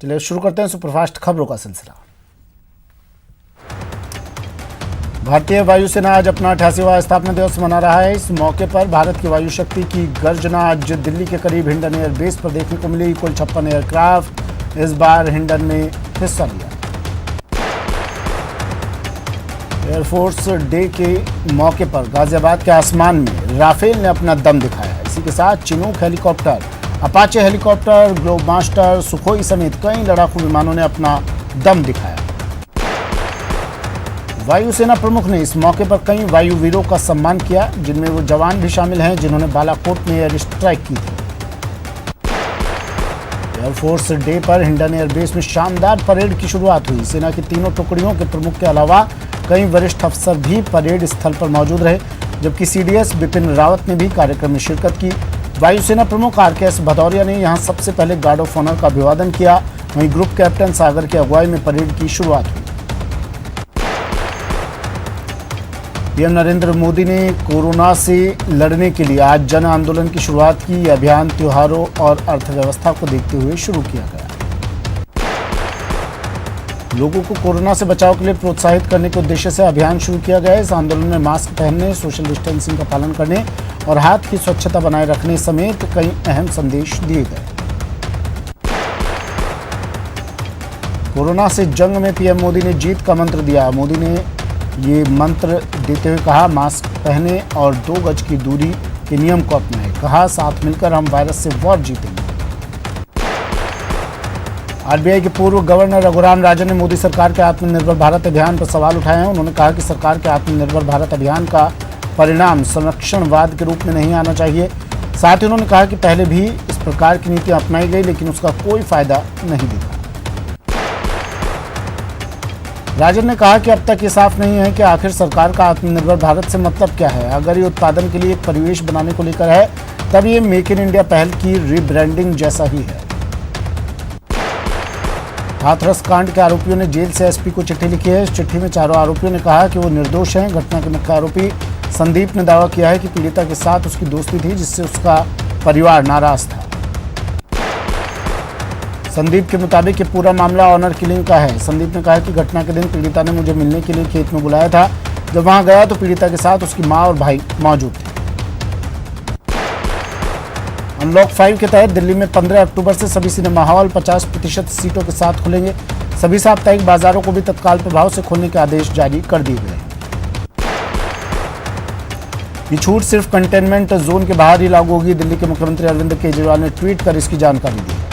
चलिए शुरू करते हैं सुपरफास्ट खबरों का सिलसिला। भारतीय वायुसेना आज अपना 88वां स्थापना दिवस मना रहा है। इस मौके पर भारत की वायु शक्ति की गर्जना आज दिल्ली के करीब हिंडन एयरबेस पर देखने को मिली। कुल 56 एयरक्राफ्ट इस बार हिंडन में हिस्सा लिया। एयरफोर्स डे के मौके पर गाजियाबाद के आसमान में राफेल ने अपना दम दिखाया। इसी के साथ Chinook helicopter, Apache helicopter, Globemaster, Sukhoi समेत कई लड़ाकू विमानों ने अपना दम दिखाया। वायुसेना प्रमुख ने इस मौके पर कई वायुवीरों का सम्मान किया, जिनमें वो जवान भी शामिल हैं जिन्होंने बालाकोट में एयर स्ट्राइक की थी। एयरफोर्स डे पर हिंडन एयरबेस में शानदार परेड की शुरुआत हुई। सेना की तीनों टुकड़ियों के प्रमुख के अलावा कई वरिष्ठ अफसर भी परेड स्थल पर मौजूद रहे, जबकि सीडीएस बिपिन रावत ने भी कार्यक्रम में शिरकत की। वायुसेना प्रमुख आरकेएस भदौरिया ने यहां सबसे पहले गार्ड ऑफ ऑनर का अभिवादन किया। वहीं ग्रुप कैप्टन सागर की अगुवाई में परेड की शुरुआत हुई। पीएम नरेंद्र मोदी ने कोरोना से लड़ने के लिए आज जन आंदोलन की शुरुआत की। यह अभियान त्योहारों और अर्थव्यवस्था को देखते हुए शुरू किया गया। लोगों को कोरोना से बचाव के लिए प्रोत्साहित करने के उद्देश्य से अभियान शुरू किया गया है। इस आंदोलन में मास्क पहनने, सोशल डिस्टेंसिंग का पालन करने और हाथ की स्वच्छता बनाए रखने समेत कई अहम संदेश दिए गए। कोरोना से जंग में पीएम मोदी ने जीत का मंत्र दिया। मोदी ने ये मंत्र देते हुए कहा, मास्क पहने और 2 गज की दूरी के नियम को अपनाएं। कहा, साथ मिलकर हम वायरस से वॉर जीतेंगे। आरबीआई के पूर्व गवर्नर रघुराम राजन ने मोदी सरकार के आत्मनिर्भर भारत अभियान पर सवाल उठाए हैं। उन्होंने कहा कि सरकार के आत्मनिर्भर भारत अभियान का परिणाम संरक्षणवाद के रूप में नहीं आना चाहिए। साथ ही उन्होंने कहा कि पहले भी इस प्रकार की नीतियां अपनाई गई, लेकिन उसका कोई फायदा नहीं दिखा। राजन ने कहा कि अब तक ये साफ नहीं है कि आखिर सरकार का आत्मनिर्भर भारत से मतलब क्या है। अगर ये उत्पादन के लिए एक परिवेश बनाने को लेकर है, तब ये मेक इन इंडिया पहल की रीब्रांडिंग जैसा ही है। हाथरस कांड के आरोपियों ने जेल से एसपी को चिट्ठी लिखी है। इस चिट्ठी में चारों आरोपियों ने कहा कि वो निर्दोष हैं। घटना के मुख्य आरोपी संदीप ने दावा किया है कि पीड़िता के साथ उसकी दोस्ती थी, जिससे उसका परिवार नाराज था। संदीप के मुताबिक ये पूरा मामला ऑनर किलिंग का है। संदीप ने कहा कि घटना के दिन पीड़िता ने मुझे मिलने के लिए खेत में बुलाया था। जब वहां गया तो पीड़िता के साथ उसकी मां और भाई मौजूद थे। अनलॉक 5 के तहत दिल्ली में 15 अक्टूबर से सभी सिनेमा हॉल 50% सीटों के साथ खुलेंगे। सभी साप्ताहिक बाजारों को भी तत्काल प्रभाव से खोलने के आदेश जारी कर दिए गए हैं। ये छूट सिर्फ कंटेनमेंट जोन के बाहर ही लागू होगी। दिल्ली के मुख्यमंत्री अरविंद केजरीवाल ने ट्वीट कर इसकी जानकारी दी है।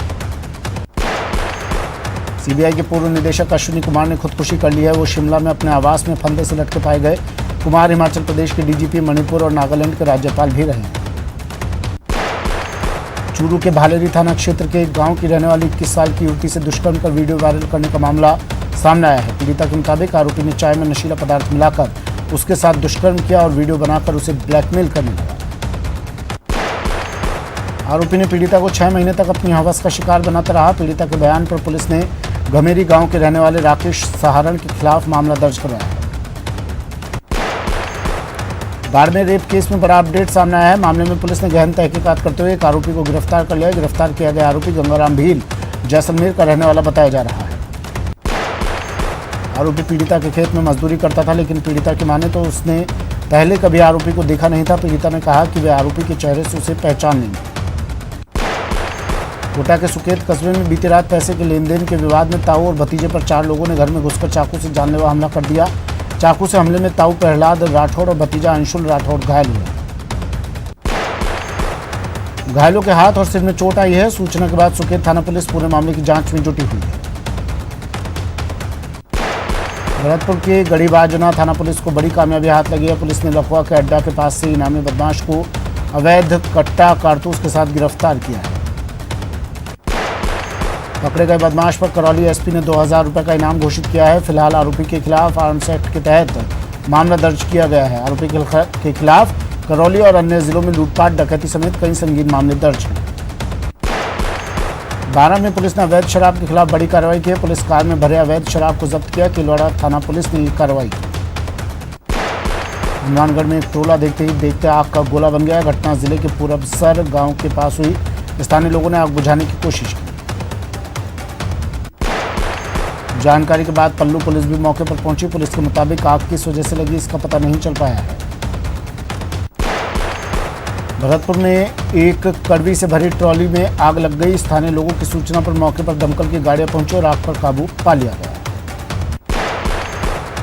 सीबीआई के पूर्व निदेशक अश्विनी कुमार ने खुदकुशी कर ली है। वो शिमला में अपने आवास में फंदे से लटके पाए गए। कुमार हिमाचल प्रदेश के डीजीपी, मणिपुर और नागालैंड के राज्यपाल भी रहे हैं। चूरू के भालेरी थाना क्षेत्र के एक गांव की रहने वाली 21 साल की युवती से दुष्कर्म कर वीडियो वायरल करने का मामला सामने आया है। पीड़िता के मुताबिक आरोपी ने चाय में नशीला पदार्थ मिलाकर उसके साथ दुष्कर्म किया और वीडियो बनाकर उसे ब्लैकमेल करने लगा। आरोपी ने पीड़िता को 6 महीने तक अपनी हवस का शिकार बनाता रहा। पीड़िता के बयान पर पुलिस ने घमेरी गांव के रहने वाले राकेश सहारण के खिलाफ मामला दर्ज कराया है। बाड़मेर रेप केस में बड़ा अपडेट सामने आया है। मामले में पुलिस ने गहन तहकीकात करते हुए एक आरोपी को गिरफ्तार कर लिया है। गिरफ्तार किया गया आरोपी गंगाराम भील जैसलमेर का रहने वाला बताया जा रहा है। आरोपी पीड़िता के खेत में मजदूरी करता था, लेकिन पीड़िता की माने तो उसने पहले कभी आरोपी को देखा नहीं था। पीड़िता ने कहा कि वे आरोपी के चेहरे से उसे पहचान लेंगे। कोटा के सुकेत कस्बे में बीती रात पैसे के लेन देन के विवाद में ताऊ और भतीजे पर 4 लोगों ने घर में घुसकर चाकू से जानलेवा हमला कर दिया। चाकू से हमले में ताऊ प्रहलाद राठौड़ और भतीजा अंशुल राठौड़ घायल हुए। घायलों के हाथ और सिर में चोट आई है। सूचना के बाद सुकेत थाना पुलिस पूरे मामले की जांच में जुटी हुई है। भरतपुर के गढ़ीबाजना थाना पुलिस को बड़ी कामयाबी हाथ लगी है। पुलिस ने लखवा के अड्डा के पास से इनामी बदमाश को अवैध कट्टा कारतूस के साथ गिरफ्तार किया है। पकड़े गए बदमाश पर करौली एसपी ने 2000 रुपये का इनाम घोषित किया है। फिलहाल आरोपी के खिलाफ आर्म्स एक्ट के तहत मामला दर्ज किया गया है। आरोपी के खिलाफ करौली और अन्य जिलों में लूटपाट, डकैती समेत कई संगीन मामले दर्ज हैं। 12 में पुलिस ने अवैध शराब के खिलाफ बड़ी कार्रवाई की है। पुलिस कार में भरे अवैध शराब को जब्त किया। किलवाड़ा थाना पुलिस ने ये कार्रवाई की। हनुमानगढ़ में एक टोला देखते आग का गोला बन गया। घटना जिले के पूरबसर गांव के पास हुई। स्थानीय लोगों ने आग बुझाने की कोशिश की। जानकारी के बाद पल्लू पुलिस भी मौके पर पहुंची। पुलिस के मुताबिक आग किस वजह से लगी इसका पता नहीं चल पाया है। भरतपुर में एक कड़वी से भरी ट्रॉली में आग लग गई। स्थानीय लोगों की सूचना पर मौके पर दमकल की गाड़ियां पहुंची और आग पर काबू पा लिया गया।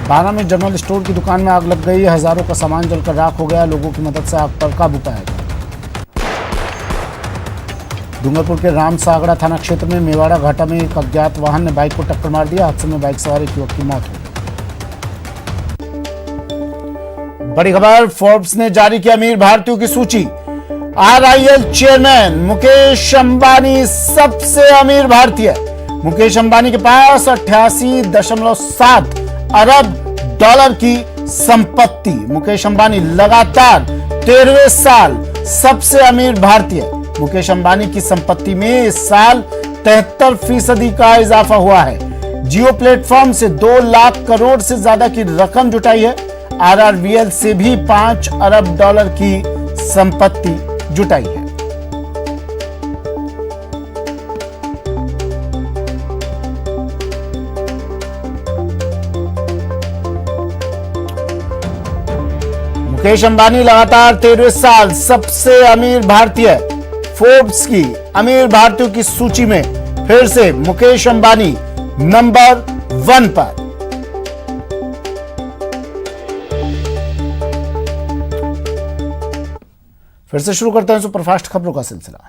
बारा में जनरल स्टोर की दुकान में आग लग गई। हजारों का सामान जलकर राख हो गया। लोगों की मदद से आग पर काबू पाया गया। डूंगरपुर के राम सागड़ा थाना क्षेत्र में मेवाड़ा घाटा में एक अज्ञात वाहन ने बाइक को टक्कर मार दिया। हादसे में बाइक सवार एक युवक की मौत हो गई। बड़ी खबर, फोर्ब्स ने जारी की अमीर भारतीयों की सूची। RIL चेयरमैन मुकेश अंबानी सबसे अमीर भारतीय। मुकेश अंबानी के पास 88.7 अरब डॉलर की संपत्ति। मुकेश अंबानी लगातार 13वें साल सबसे अमीर भारतीय। मुकेश अंबानी की संपत्ति में इस साल 73% का इजाफा हुआ है। जियो प्लेटफॉर्म से 2 लाख करोड़ से ज्यादा की रकम जुटाई है। RRVL से भी 5 अरब डॉलर की संपत्ति जुटाई है। मुकेश अंबानी लगातार 13वें साल सबसे अमीर भारतीय। फोर्ब्स की अमीर भारतीयों की सूची में फिर से मुकेश अंबानी नंबर 1 पर। फिर से शुरू करते हैं सुपरफास्ट खबरों का सिलसिला।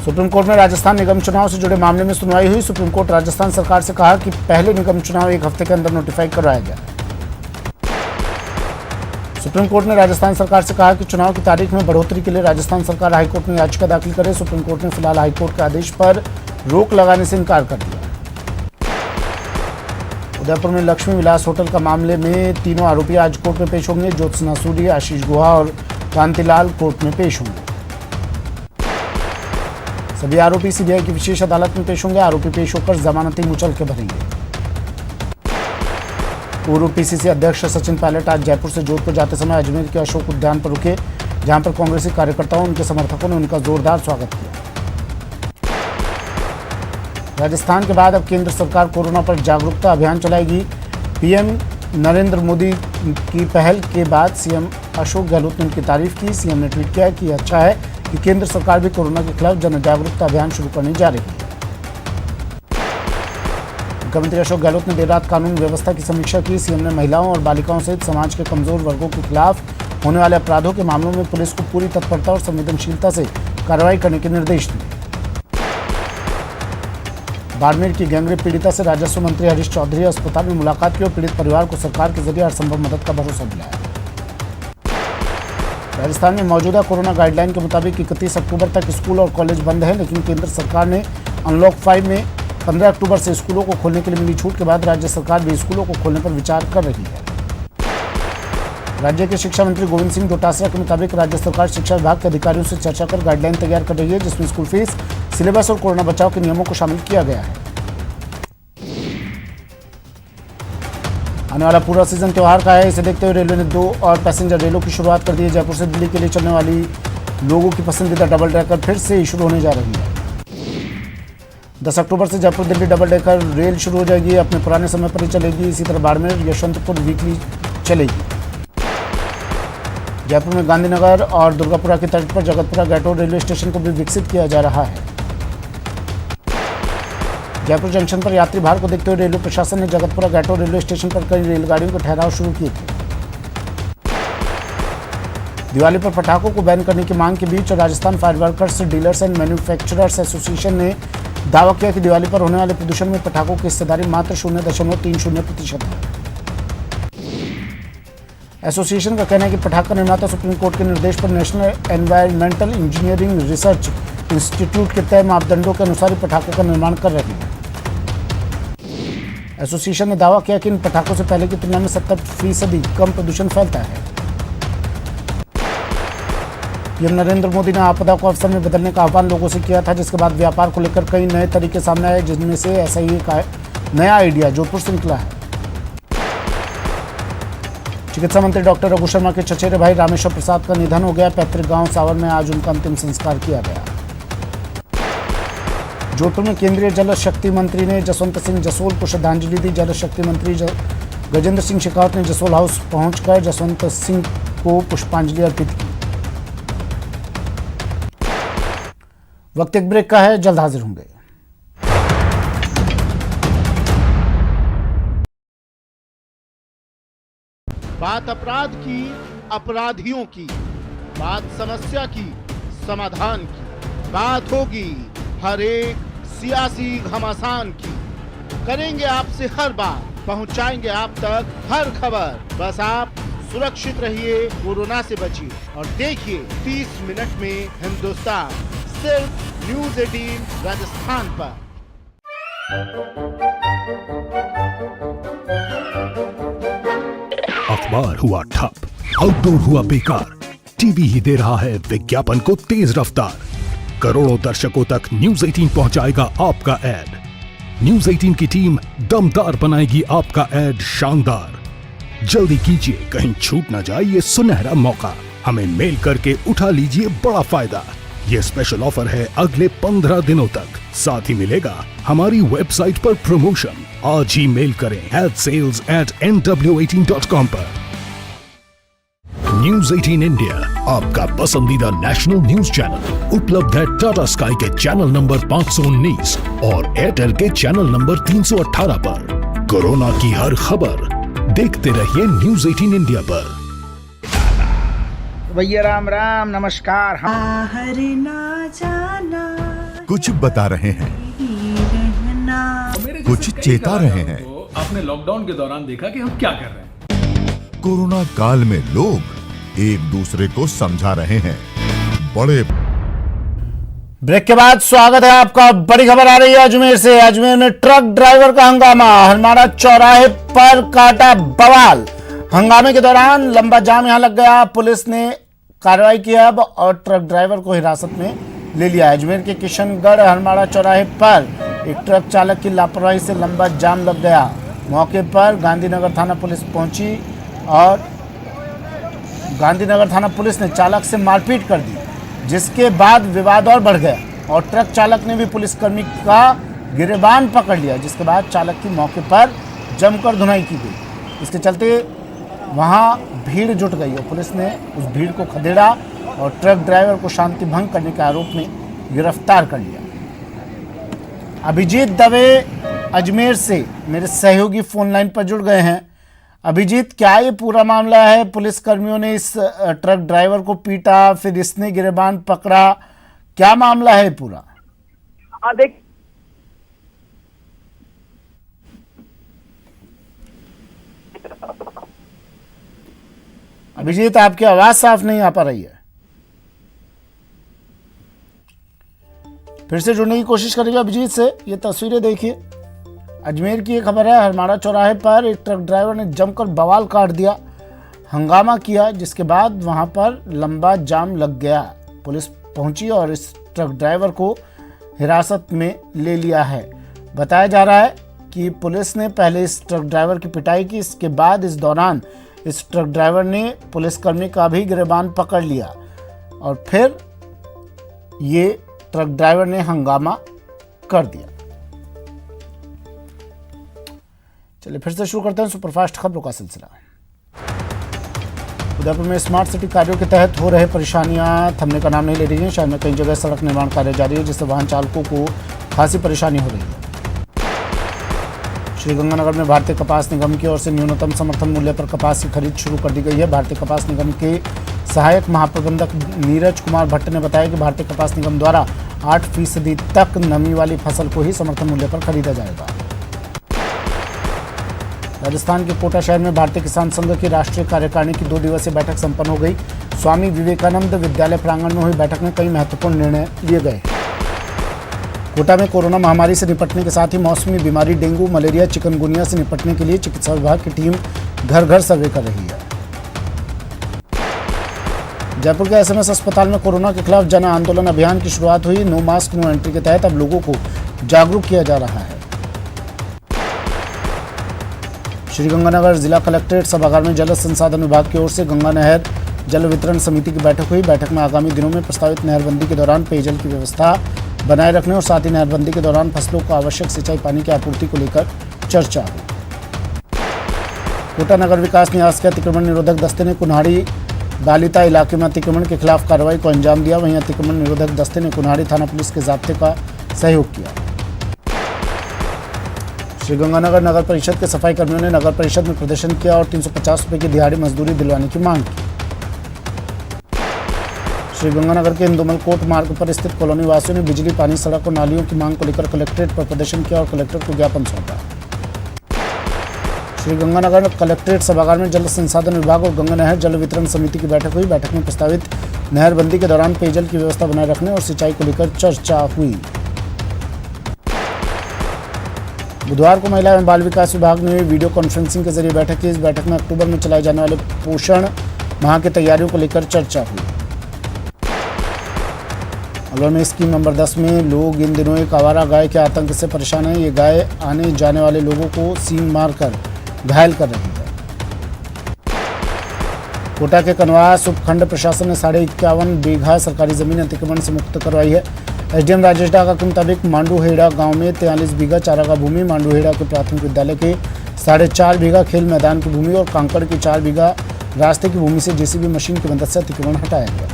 सुप्रीम कोर्ट में राजस्थान निगम चुनाव से जुड़े मामले में सुनवाई हुई। सुप्रीम कोर्ट राजस्थान सरकार से कहा कि पहले निगम चुनाव 1 हफ्ते के अंदर नोटिफाई करवाया गया। सुप्रीम कोर्ट ने राजस्थान सरकार से कहा कि चुनाव की तारीख में बढ़ोतरी के लिए राजस्थान सरकार हाईकोर्ट में याचिका दाखिल करे। सुप्रीम कोर्ट ने फिलहाल हाईकोर्ट के आदेश पर रोक लगाने से इनकार कर दिया। उदयपुर में लक्ष्मी विलास होटल का मामले में तीनों आरोपी आज कोर्ट में पेश होंगे। ज्योत्सना सूरी, आशीष गुहा और कांतिलाल कोर्ट में पेश होंगे। सभी आरोपी सीबीआई की विशेष अदालत में पेश होंगे। आरोपी पेश होकर जमानती मुचल के भरेंगे। पूर्व PCC अध्यक्ष सचिन पायलट आज जयपुर से जोधपुर जाते समय अजमेर के अशोक उद्यान पर रुके, जहां पर कांग्रेसी कार्यकर्ताओं उनके समर्थकों ने उनका जोरदार स्वागत किया। राजस्थान के बाद अब केंद्र सरकार कोरोना पर जागरूकता अभियान चलाएगी। PM नरेंद्र मोदी की पहल के बाद CM अशोक गहलोत ने उनकी तारीफ की। CM ने ट्वीट किया कि अच्छा है कि केंद्र सरकार भी कोरोना के खिलाफ जन जागरूकता अभियान शुरू करने जा रही है। मुख्यमंत्री अशोक गहलोत ने देर रात कानून व्यवस्था की समीक्षा की। CM ने महिलाओं और बालिकाओं सहित समाज के कमजोर वर्गों के खिलाफ होने वाले अपराधों के मामलों में पुलिस को पूरी तत्परता और संवेदनशीलता से कार्रवाई करने के निर्देश दिए। बाड़मेर की गैंगरेप पीड़िता से राजस्व मंत्री हरीश चौधरी अस्पताल में मुलाकात की और पीड़ित परिवार को सरकार के जरिए हर संभव मदद का भरोसा दिलाया। राजस्थान में मौजूदा कोरोना गाइडलाइन के मुताबिक 31 अक्टूबर तक स्कूल और कॉलेज बंद है, लेकिन केंद्र सरकार ने अनलॉक 5 में 15 अक्टूबर से स्कूलों को खोलने के लिए मिली छूट के बाद राज्य सरकार भी स्कूलों को खोलने पर विचार कर रही है। राज्य के शिक्षा मंत्री गोविंद सिंह डोटासरा के मुताबिक राज्य सरकार शिक्षा विभाग के अधिकारियों से चर्चा कर गाइडलाइन तैयार कर रही है, जिसमें स्कूल फीस, सिलेबस और कोरोना बचाव के नियमों को शामिल किया गया है। आने वाला पूरा सीजन त्योहार का है, इसे देखते हुए रेलवे ने 2 और पैसेंजर रेलों की शुरुआत कर दी है। जयपुर से दिल्ली के लिए चलने वाली लोगों की पसंदीदा डबल डेकर फिर से शुरू होने जा रही है। 10 अक्टूबर से Jaipur Delhi double decker rail शुरू हो जाएगी, अपने पुराने समय पर ही चलेगी। इसी तरह बाड़मेर यशवंतपुर वीकली चलेगी। जयपुर में गांधीनगर और दुर्गापुरा की तर्ज पर जगतपुरा गैटोर रेलवे स्टेशन को भी विकसित किया जा रहा है। जयपुर जंक्शन पर यात्री भार को देखते हुए रेलवे प्रशासन ने जगतपुरा गैटोर रेलवे स्टेशन पर कई रेलगाड़ियों के ठहराव शुरू किए थे। दिवाली पर पटाखों को बैन करने की मांग के बीच Rajasthan fireworkers dealers and manufacturers association ने दावा किया कि दिवाली पर होने वाले प्रदूषण में पटाखों की हिस्सेदारी मात्र 0.30% है। एसोसिएशन का कहना है कि पटाखा निर्माता सुप्रीम कोर्ट के निर्देश पर national environmental engineering research institute के तय मापदंडों के अनुसार ही पटाखों का निर्माण कर रही है। एसोसिएशन ने दावा किया कि इन पटाखों से पहले की तुलना में 70% कम प्रदूषण फैलता है। पीएम नरेंद्र मोदी ने आपदा को अवसर में बदलने का आह्वान लोगों से किया था, जिसके बाद व्यापार को लेकर कई नए तरीके सामने आए, जिनमें से ऐसा ही एक नया आइडिया जोधपुर से निकला है। चिकित्सा मंत्री डॉक्टर रघु शर्मा के चचेरे भाई रामेश्वर प्रसाद का निधन हो गया। पैतृक गांव सावर में आज उनका अंतिम संस्कार किया गया। जोधपुर में केंद्रीय जल शक्ति मंत्री ने जसवंत सिंह जसोल को श्रद्धांजलि दी। जल शक्ति मंत्री गजेंद्र सिंह शेखावत ने जसोल हाउस पहुंचकर जसवंत सिंह को पुष्पांजलि अर्पित की। वक्त एक ब्रेक का है, जल्द हाजिर होंगे। बात अपराध की, अपराधियों की, बात समस्या की, समाधान की, बात होगी हर एक सियासी घमासान की। करेंगे आपसे हर बात, पहुंचाएंगे आप तक हर खबर। बस आप सुरक्षित रहिए, कोरोना से बचिए और देखिए 30 मिनट में हिंदुस्तान, सिर्फ न्यूज़ 18 राजस्थान पर। अखबार हुआ ठप, आउटडोर हुआ बेकार, टीवी ही दे रहा है विज्ञापन को तेज रफ्तार। करोड़ों दर्शकों तक न्यूज़ 18 पहुंचाएगा आपका ऐड। न्यूज़ 18 की टीम दमदार बनाएगी आपका ऐड शानदार। जल्दी कीजिए, कहीं छूट ना जाए ये सुनहरा मौका। हमें मेल करके उठा लीजिए बड़ा फायदा। ये स्पेशल ऑफर है अगले 15 दिनों तक। साथ ही मिलेगा हमारी वेबसाइट पर प्रमोशन। आज ही मेल करें adsales@nw18.com पर। न्यूज़ 18 इंडिया, आपका पसंदीदा नेशनल न्यूज चैनल, उपलब्ध है टाटा स्काई के चैनल नंबर 519 और एयरटेल के चैनल नंबर 318 पर। कोरोना की हर खबर देखते रहिए न्यूज़ 18 इंडिया पर। भैया राम राम, नमस्कार। बाहर ना जाना, कुछ बता रहे हैं, कुछ चेता रहे हैं। तो आपने लॉकडाउन के दौरान देखा कि हम क्या कर रहे हैं। कोरोना काल में लोग एक दूसरे को समझा रहे हैं। बड़े ब्रेक के बाद स्वागत है आपका। बड़ी खबर आ रही है अजमेर से। अजमेर में ट्रक ड्राइवर का हंगामा, हरमाड़ा चौराहे पर काटा बवाल। हंगामे के दौरान लंबा जाम यहां लग गया। पुलिस ने कार्रवाई की अब और ट्रक ड्राइवर को हिरासत में ले लिया। अजमेर के किशनगढ़ हरमाड़ा चौराहे पर एक ट्रक चालक की लापरवाही से लंबा जाम लग गया। मौके पर गांधीनगर थाना पुलिस पहुंची और गांधीनगर थाना पुलिस ने चालक से मारपीट कर दी, जिसके बाद विवाद और बढ़ गया और ट्रक चालक ने भी पुलिसकर्मी का गिरेबान पकड़ लिया, जिसके बाद चालक की मौके पर जमकर धुनाई की गई। इसके चलते वहां भीड़ जुट गई और पुलिस ने उस भीड़ को खदेड़ा और ट्रक ड्राइवर को शांति भंग करने के आरोप में गिरफ्तार कर लिया। अभिजीत दवे अजमेर से मेरे सहयोगी फोन लाइन पर जुड़ गए हैं। अभिजीत, क्या ये पूरा मामला है? पुलिस कर्मियों ने इस ट्रक ड्राइवर को पीटा, फिर इसने गिरेबान पकड़ा, क्या मामला है पूरा? देख, अभिजीत, आपकी आवाज साफ नहीं आ पा रही है। फिर से जुड़ने की कोशिश करेंगे अभिजीत से। ये तस्वीरें देखिए, अजमेर की एक खबर है। हरमाड़ा चौराहे पर एक ट्रक ड्राइवर ने जमकर बवाल काट दिया, हंगामा किया, जिसके बाद वहां पर लंबा जाम लग गया। पुलिस पहुंची और इस ट्रक ड्राइवर को हिरासत में ले लिया है। बताया जा रहा है कि पुलिस ने पहले इस ट्रक ड्राइवर की पिटाई की, इसके बाद इस दौरान इस ट्रक ड्राइवर ने पुलिसकर्मी का भी गिरबान पकड़ लिया और फिर ये ट्रक ड्राइवर ने हंगामा कर दिया। चलिए फिर से शुरू करते हैं सुपरफास्ट खबरों का सिलसिला। उदयपुर में स्मार्ट सिटी कार्यों के तहत हो रहे परेशानियां थमने का नाम नहीं ले रही हैं। शहर में कई जगह सड़क निर्माण कार्य जारी है, जिससे वाहन चालकों को खासी परेशानी हो रही है। श्रीगंगानगर में भारतीय कपास निगम की ओर से न्यूनतम समर्थन मूल्य पर कपास की खरीद शुरू कर दी गई है। भारतीय कपास निगम के सहायक महाप्रबंधक नीरज कुमार भट्ट ने बताया कि भारतीय कपास निगम द्वारा 8% तक नमी वाली फसल को ही समर्थन मूल्य पर खरीदा जाएगा। राजस्थान के कोटा शहर में भारतीय किसान संघ की राष्ट्रीय कार्यकारिणी की 2 दिवसीय बैठक संपन्न हो गई। स्वामी विवेकानंद विद्यालय प्रांगण में हुई बैठक में कई महत्वपूर्ण निर्णय लिए गए। कोटा में कोरोना महामारी से निपटने के साथ ही मौसमी बीमारी डेंगू, मलेरिया, चिकनगुनिया से निपटने के लिए चिकित्सा विभाग की टीम घर घर सर्वे कर रही है। जयपुर के एसएमएस अस्पताल में कोरोना के खिलाफ जन आंदोलन अभियान की शुरुआत हुई। नो मास्क नो एंट्री के तहत अब लोगों को जागरूक किया जा रहा है। श्रीगंगानगर जिला कलेक्ट्रेट सभागार में जल संसाधन विभाग की ओर से गंगा नहर जल वितरण समिति की बैठक हुई। बैठक में आगामी दिनों में प्रस्तावित नहरबंदी के दौरान पेयजल की व्यवस्था बनाए रखने और साथ ही नहरबंदी के दौरान फसलों को आवश्यक सिंचाई पानी की आपूर्ति को लेकर चर्चा हुई। कोटा नगर विकास न्यास के अतिक्रमण निरोधक दस्ते ने कुन्हाड़ी बालिता इलाके में अतिक्रमण के खिलाफ कार्रवाई को अंजाम दिया। वहीं अतिक्रमण निरोधक दस्ते ने कुन्हाड़ी थाना पुलिस के जाब्ते का सहयोग किया। श्रीगंगानगर नगर परिषद के सफाई कर्मियों ने नगर परिषद में प्रदर्शन किया और 350 रुपये की दिहाड़ी मजदूरी दिलवाने की मांग की। श्रीगंगानगर के इंदुमल कोट मार्ग पर स्थित कॉलोनी वासियों ने बिजली, पानी, सड़क और नालियों की मांग को लेकर कलेक्ट्रेट पर प्रदर्शन किया और कलेक्टर को ज्ञापन सौंपा। श्रीगंगानगर कलेक्ट्रेट सभागार में जल संसाधन विभाग और गंगा नहर जल वितरण समिति की बैठक हुई। बैठक में प्रस्तावित नहरबंदी के दौरान पेयजल की व्यवस्था बनाए रखने और सिंचाई को लेकर चर्चा हुई। बुधवार को महिला एवं बाल विकास विभाग ने वीडियो कॉन्फ्रेंसिंग के जरिए बैठक की। इस बैठक में अक्टूबर में चलाए जाने वाले पोषण माह की तैयारियों को लेकर चर्चा हुई। अलवर में स्कीम नंबर 10 में लोग इन दिनों एक आवारा गाय के आतंक से परेशान हैं। ये गाय आने जाने वाले लोगों को सींग मारकर घायल कर रही है। कोटा के कनवास उपखंड प्रशासन ने 51.5 बीघा सरकारी जमीन अतिक्रमण से मुक्त करवाई है। एसडीएम राजेश डागा के मुताबिक मांडूहेड़ा गांव में 43 बीघा चारागाह भूमि, मांडूहेड़ा के प्राथमिक विद्यालय के 4.5 बीघा खेल मैदान की भूमि और कांकड़ की 4 बीघा रास्ते की भूमि से जेसीबी मशीन की मदद से अतिक्रमण हटाया गया।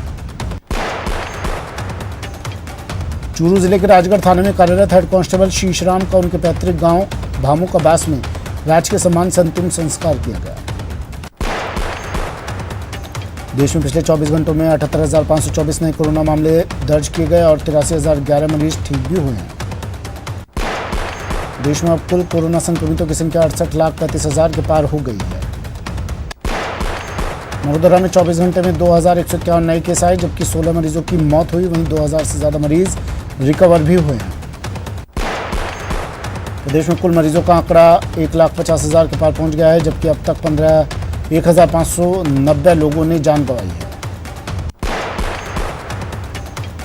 चूरू जिले के राजगढ़ थाने में कार्यरत हेड कांस्टेबल शीशराम का उनके पैतृक गांव भामू कबास में राजकीय सम्मान से अंतिम संस्कार किया गया। देश में पिछले 24 घंटों में 78,524 नए कोरोना मामले दर्ज किए गए और 83,011 मरीज ठीक भी हुए हैं। देश में अब कुल कोरोना संक्रमितों की संख्या 68,35,000 के पार हो गई है। मगोदरा में 24 घंटे में 2,151 नए केस आए, जबकि 16 मरीजों की मौत हुई। वहीं 2,000 से ज्यादा मरीज रिकवर भी हुए हैं। प्रदेश में कुल मरीजों का आंकड़ा 1,50,000 के पार पहुंच गया है, जबकि अब तक 1,590 लोगों ने जान गंवाई है।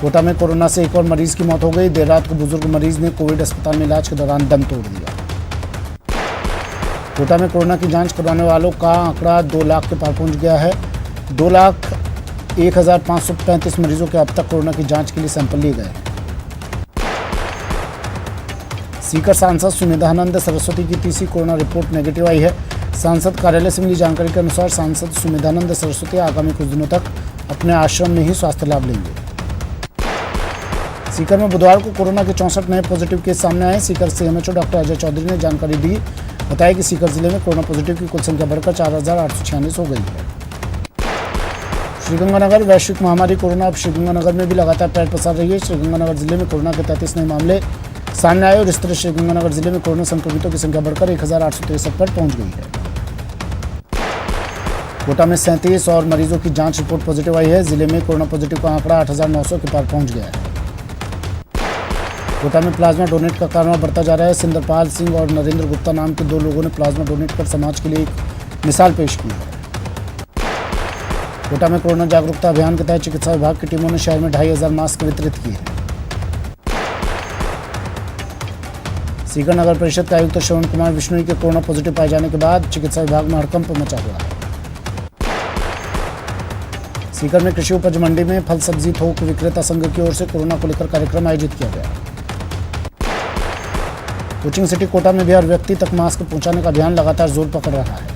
कोटा में कोरोना से एक और मरीज की मौत हो गई। देर रात को बुजुर्ग मरीज ने कोविड अस्पताल में इलाज के दौरान दम तोड़ दिया। कोटा में कोरोना की जांच करवाने वालों का आंकड़ा 2 लाख के पार पहुंच गया है। 2,01,535 मरीजों के अब तक कोरोना की जांच के लिए सैंपल लिए गए हैं। सीकर सांसद सुमेधानंद सरस्वती की तीसरी कोरोना रिपोर्ट नेगेटिव आई है। सांसद कार्यालय से मिली जानकारी के अनुसार सांसद सुमेधानंद सरस्वती आगामी कुछ दिनों तक अपने आश्रम में ही स्वास्थ्य लाभ लेंगे। सीकर में बुधवार को कोरोना के 64 नए पॉजिटिव केस सामने आए। सीकर सीएमएचओ डॉक्टर अजय चौधरी ने जानकारी दी। बताया कि सीकर जिले में कोरोना पॉजिटिव की कुल संख्या बढ़कर 4,846 हो गई है। श्रीगंगानगर वैश्विक महामारी कोरोना अब श्रीगंगानगर में भी लगातार पैर पसार रही है। श्रीगंगानगर जिले में कोरोना के 33 नए मामले सामने आए और इस तरह श्रीगंगानगर जिले में कोरोना संक्रमितों की संख्या बढ़कर 1,863 पर पहुंच गई है। कोटा में 37 और मरीजों की जांच रिपोर्ट पॉजिटिव आई है। जिले में कोरोना पॉजिटिव का आंकड़ा 8,900 के पार पहुंच गया है। कोटा में प्लाज्मा डोनेट का कारनामा बढ़ता जा रहा है। सिंदरपाल सिंह और नरेंद्र गुप्ता नाम के 2 लोगों ने प्लाज्मा डोनेट कर समाज के लिए एक मिसाल पेश की है। कोटा में कोरोना जागरूकता अभियान के तहत चिकित्सा विभाग की टीमों ने शहर में 2,500 मास्क वितरित किए हैं। सीकर नगर परिषद के आयुक्त श्रवण कुमार विश्नोई के कोरोना पॉजिटिव पाए जाने के बाद चिकित्सा विभाग में हड़कंप मचा हुआ है। सीकर में कृषि उपज मंडी में फल सब्जी थोक विक्रेता संघ की ओर से कोरोना को लेकर कार्यक्रम आयोजित किया गया। कोचिंग सिटी कोटा में भी हर व्यक्ति तक मास्क पहुंचाने का अभियान लगातार जोर पकड़ रहा है।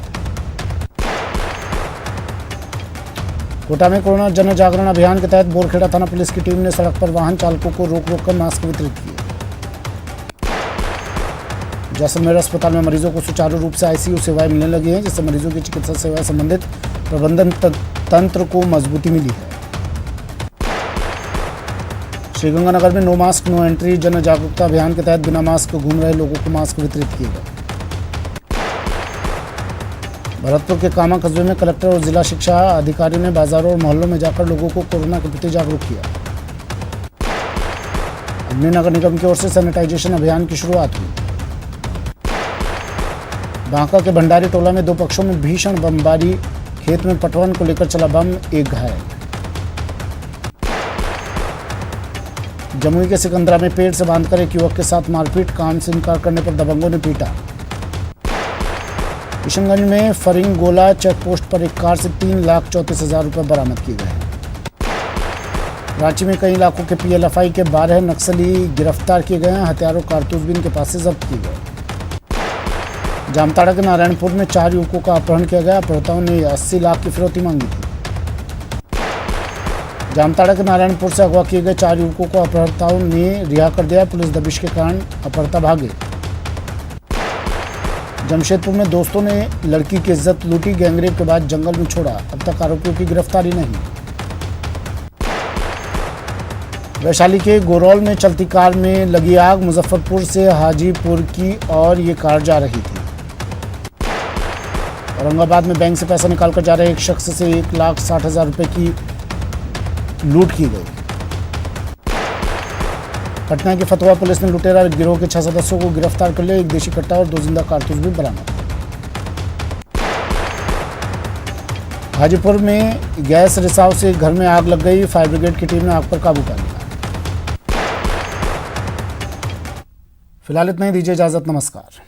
कोटा में कोरोना जन जागरण अभियान के तहत बोरखेड़ा थाना पुलिस की टीम ने सड़क पर वाहन चालकों को रोक कर मास्क वितरित किए। जैसलमेर अस्पताल में मरीजों को सुचारू रूप से आईसीयू सेवाएं मिलने लगी हैं, जिससे मरीजों की चिकित्सा सेवाएं संबंधित प्रबंधन तंत्र को मजबूती मिली है। श्रीगंगानगर में नो मास्क नो एंट्री जन जागरूकता अभियान के तहत बिना मास्क घूम रहे लोगों को मास्क वितरित किए गए। भरतपुर के कामा कस्बे में कलेक्टर और जिला शिक्षा अधिकारियों ने बाजारों और मोहल्लों में जाकर लोगों को कोरोना के प्रति जागरूक किया। अग्नि नगर निगम की ओर से सैनिटाइजेशन अभियान की शुरुआत हुई। बांका के भंडारी टोला में 2 पक्षों में भीषण बमबारी, खेत में पटवन को लेकर चला बम, एक घायल। जमुई के सिकंदरा में पेड़ से बांधकर एक युवक के साथ मारपीट, काम से इनकार करने पर दबंगों ने पीटा। किशनगंज में फरिंगोला चेक पोस्ट पर एक कार से 3,34,000 रुपये बरामद किए गए। रांची में कई इलाकों के पीएलएफआई के 12 नक्सली गिरफ्तार किए गए हैं। हथियारों कारतूस भी इनके पास से जब्त किए गए। जामताड़ा के नारायणपुर में 4 युवकों का अपहरण किया गया। अपहर्ताओं ने 80 लाख की फिरौती मांगी थी। जामताड़ा के नारायणपुर से अगवा किए गए 4 युवकों को अपहर्ताओं ने रिहा कर दिया। पुलिस दबिश के कारण अपहर्ता भागे। जमशेदपुर में दोस्तों ने लड़की की इज्जत लूटी। गैंगरेप के बाद जंगल में छोड़ा। अब तक आरोपियों की गिरफ्तारी नहीं। वैशाली के गोरौल में चलती कार में लगी आग। मुजफ्फरपुर से हाजीपुर की और ये कार जा रही थी। औरंगाबाद में बैंक से पैसा निकालकर जा रहे एक शख्स से 1,60,000 रुपए की लूट की गई। पटना की फतवा पुलिस ने लुटेरा गिरोह के 6 सदस्यों को गिरफ्तार कर लिया। एक देशी कट्टा और 2 जिंदा कारतूस भी बरामद। हाजीपुर में गैस रिसाव से घर में आग लग गई। फायर ब्रिगेड की टीम ने आग पर काबू पा लिया। फिलहाल इतना ही, दीजिए इजाजत, नमस्कार।